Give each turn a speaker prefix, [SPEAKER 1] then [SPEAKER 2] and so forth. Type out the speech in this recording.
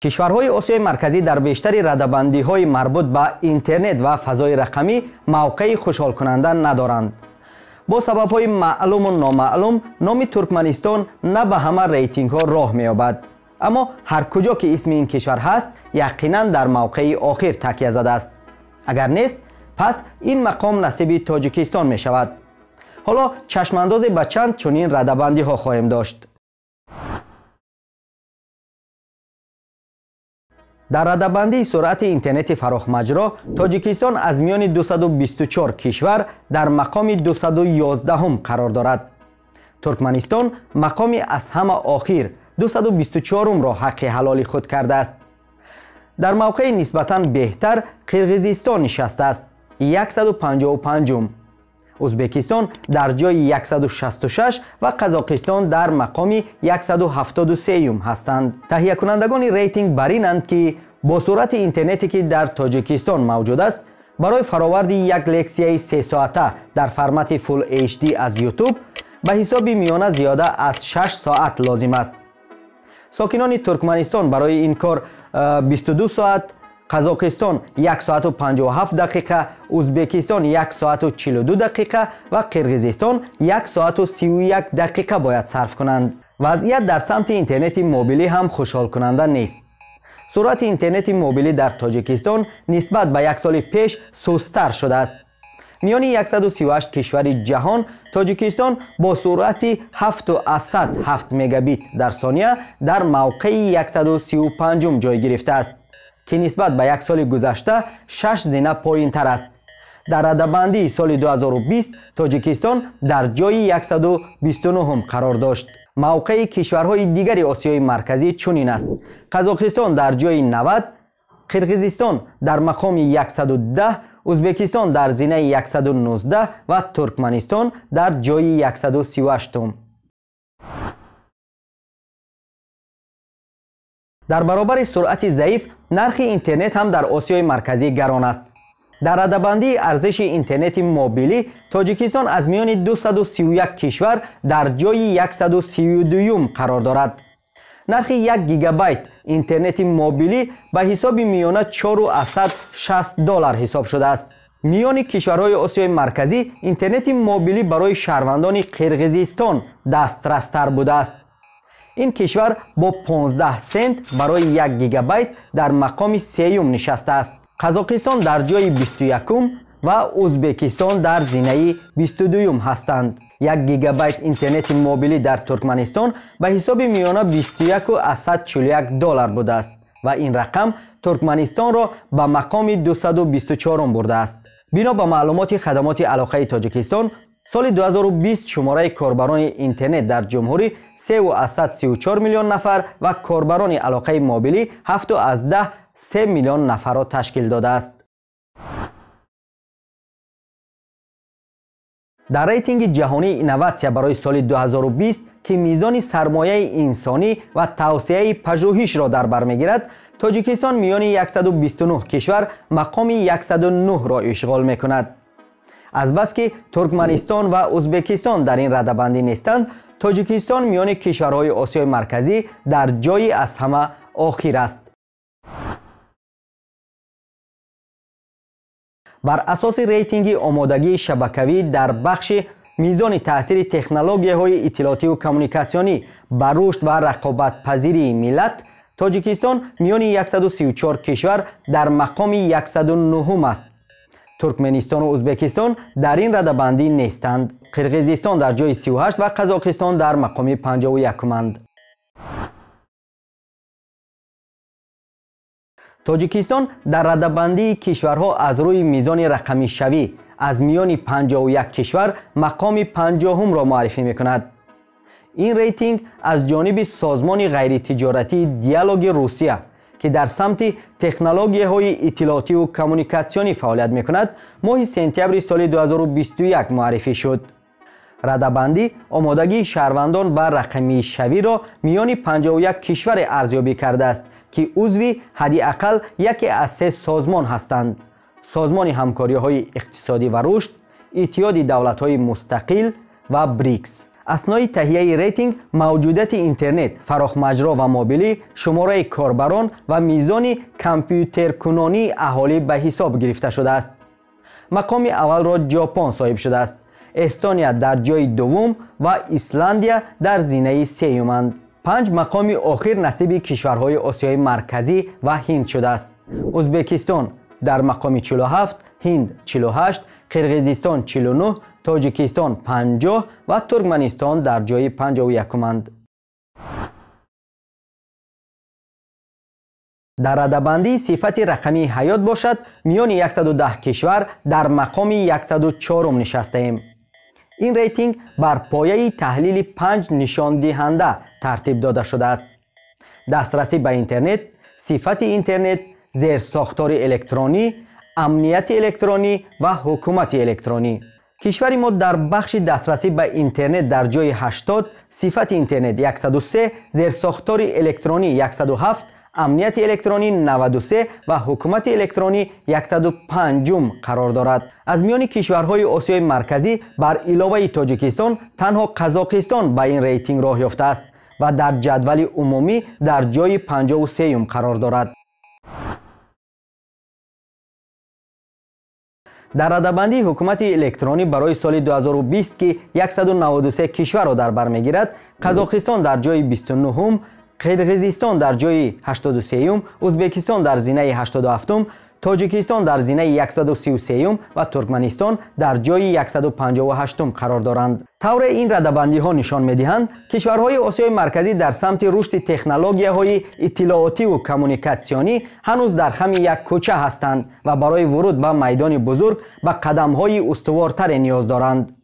[SPEAKER 1] کشورهای آسیای مرکزی در بیشتر رده‌بندی‌های مربوط به اینترنت و فضای رقمی موقعی خوشحال کننده ندارند. با سبب‌های معلوم و نامعلوم نام ترکمنستان نه به همه ریتینگ‌ها راه می‌یابد. اما هر کجا که اسم این کشور هست یقیناً در موقع آخر تکیه زده است. اگر نیست پس این مقام نصیب تاجیکستان می شود. حالا چشم انداز به چند چنین رده‌بندی ها خواهیم داشت. در رده‌بندی سرعت اینترنت فراخمجرا تاجیکستان از میان 224 کشور در مقام 211 قرار دارد. ترکمنستان مقامی از همه آخر 224 را حق حلال خود کرده است. در موقع نسبتاً بهتر قرقیزستان نشسته است 155. ازبکستان در جای 166 و قزاقستان در مقام 173 هستند. تهیه کنندگان ریتینگ بر اینند که با سرعت اینترنتی که در تاجیکستان موجود است برای فراورد یک لکسیه 3 ساعته در فرمت فول اچ دی از یوتیوب به حساب میانه زیاده از 6 ساعت لازم است. ساکنان ترکمنستان برای این کار 22 ساعت، قزاقستان 1 ساعت و 57 دقیقه، ازبکستان 1 ساعت و 42 دقیقه و قرقیزستان 1 ساعت و 31 دقیقه باید صرف کنند. وضعیت در سمت اینترنت موبیلی هم خوشحال کننده نیست. سرعت اینترنت موبیلی در تاجیکستان نسبت به یک سال پیش سست‌تر شده است. میان 138 کشور جهان تاجیکستان با سرعت 7 مگابیت در ثانیه در موقع 135 جای گرفته است که نسبت به یک سال گذشته 6 زینه پایین تر است. در رده‌بندی سال 2020 تاجیکستان در جای 129 قرار داشت. موقع کشورهای دیگر آسیای مرکزی چنین است: قزاقستان در جای 90، قرقیزستان در مقام 110، ازبکستان در زینه 119 و ترکمنستان در جای 138. در برابر سرعت ضعیف نرخ اینترنت هم در آسیای مرکزی گران است. در رده‌بندی ارزش اینترنت موبیلی تاجیکستان از میان 231 کشور در جای 132 قرار دارد. نرخ 1 گیگابایت اینترنت موبیلی به حساب میانه 460 دلار حساب شده است. میان کشورهای آسیای مرکزی اینترنت موبیلی برای شهروندان قرقیزستان دسترس‌تر بوده است. این کشور با 15 سنت برای 1 گیگابایت در مقام 3 نشسته است. قزاقستان در جای 21 و ازبکستان در زینه 22 هستند. 1 گیگابایت اینترنت موبیلی در ترکمنستان به حساب میانه 21.41 دلار بوده است و این رقم ترکمنستان را به مقام 224 برده است. بنا به معلومات خدمات علاقه تاجیکستان سال 2020 شماره کاربران اینترنت در جمهوری 3.34 میلیون نفر و کاربران علاقه موبیلی 7.3 میلیون نفر را تشکیل داده است. در ریتینگ جهانی اینوواسیا برای سال 2020 که میزان سرمایه انسانی و توسعه پژوهش را در بر میگیرد، تاجیکستان میان 129 کشور مقام 109 را اشغال میکند. از بس که ترکمنستان و ازبکستان در این رده‌بندی نیستند، تاجیکستان میان کشورهای آسیای مرکزی در جای از همه آخر است. بر اساس ریتینگ آمادگی شبکه‌ای در بخش میزان تاثیر تکنولوژی‌های اطلاعاتی و کمیونیکاسیونی بر رشد و رقابت پذیری ملت، تاجیکستان میان 134 کشور در مقام 109 است. ترکمنستان و ازبکستان در این رده‌بندی نیستند. قرقیزستان در جای 38 و قزاقستان در مقام 51 اند. تاجیکستان در رده‌بندی کشورها از روی میزان رقمی شوی از میان 51 کشور مقام 50 را معرفی می‌کند. این ریتینگ از جانب سازمان غیر تجارتی دیالوگ روسیه که در سمت تکنولوژی‌های اطلاعاتی و کمیونیکاسیونی فعالیت می‌کند ماه سپتامبر سال 2021 معرفی شد. رده‌بندی آمادگی شهروندان بر رقمی شوی را میان 51 کشور ارزیابی کرده است که عضو حداقل یکی از 3 سازمان هستند: سازمان همکاری‌های اقتصادی و رشد، اتحاد دولت‌های مستقل و بریکس. اسنای تهیه ریتینگ موجودیت اینترنت، فراخمجرا و موبیلی، شماره کاربران و میزان کامپیوتر کنانی اهالی به حساب گرفته شده است. مقام اول را ژاپن صاحب شده است. استونیا در جای دوم و ایسلندیا در زینه سومند. 5 مقام آخر نصیب کشورهای آسیای مرکزی و هند شده است. ازبکستان در مقام 47، هند 48، قرقیزستان 49، تاجیکستان 50 و ترکمنستان در جای 51ند. در رده‌بندی صفت رقمی حیات باشد میان 110 کشور در مقام 104م نشسته ایم. این ریتینگ بر پایه تحلیل 5 نشان دهنده ترتیب داده شده است: دسترسی به اینترنت، صفت اینترنت، زیرساختار الکترونی، امنیت الکترونی و حکومت الکترونی. کشور ما در بخش دسترسی به اینترنت در جای 80، صفت اینترنت 103، زیرساختار الکترونی 107، امنیت الکترونی 93 و حکومت الکترونی 105 قرار دارد. از میان کشورهای آسیای مرکزی بر علاوه تاجیکستان تنها قزاقستان به این ریتینگ راه یافته است و در جدول عمومی در جای 53 قرار دارد. در رده‌بندی حکومت الکترونی برای سال 2020 که 193 کشور را در بر میگیرد، قزاقستان در جای 29م، قرقیزستان در جای 83م، ازبکستان در زینه 87م، تاجیکستان در زینه 133م و ترکمنستان در جای 158م قرار دارند. طور این رده‌بندی ها نشان می‌دهند کشورهای آسیای مرکزی در سمت رشد تکنولوژی‌های اطلاعاتی و کمیونیکاسیونی هنوز در خم یک کوچه هستند و برای ورود به میدان بزرگ به قدم‌های استوارتر نیاز دارند.